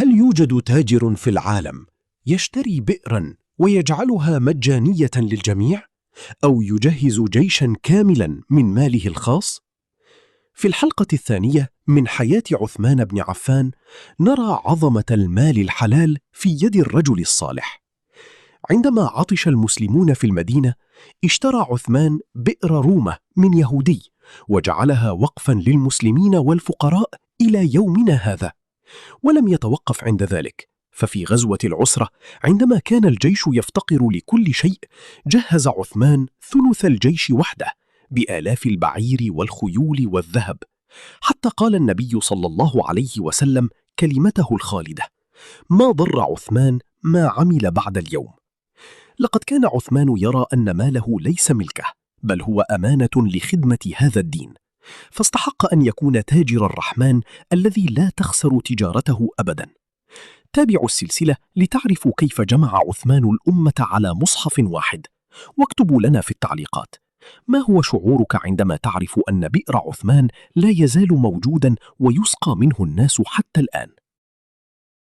هل يوجد تاجر في العالم يشتري بئراً ويجعلها مجانية للجميع؟ أو يجهز جيشاً كاملاً من ماله الخاص؟ في الحلقة الثانية من حياة عثمان بن عفان نرى عظمة المال الحلال في يد الرجل الصالح. عندما عطش المسلمون في المدينة، اشترى عثمان بئر رومة من يهودي وجعلها وقفاً للمسلمين والفقراء إلى يومنا هذا. ولم يتوقف عند ذلك، ففي غزوة العسرة عندما كان الجيش يفتقر لكل شيء، جهز عثمان ثلث الجيش وحده بآلاف البعير والخيول والذهب، حتى قال النبي صلى الله عليه وسلم كلمته الخالدة: ما ضر عثمان ما عمل بعد اليوم. لقد كان عثمان يرى أن ماله ليس ملكه، بل هو أمانة لخدمة هذا الدين، فاستحق أن يكون تاجر الرحمن الذي لا تخسر تجارته أبدا. تابعوا السلسلة لتعرفوا كيف جمع عثمان الأمة على مصحف واحد، واكتبوا لنا في التعليقات ما هو شعورك عندما تعرف أن بئر عثمان لا يزال موجودا ويسقى منه الناس حتى الآن.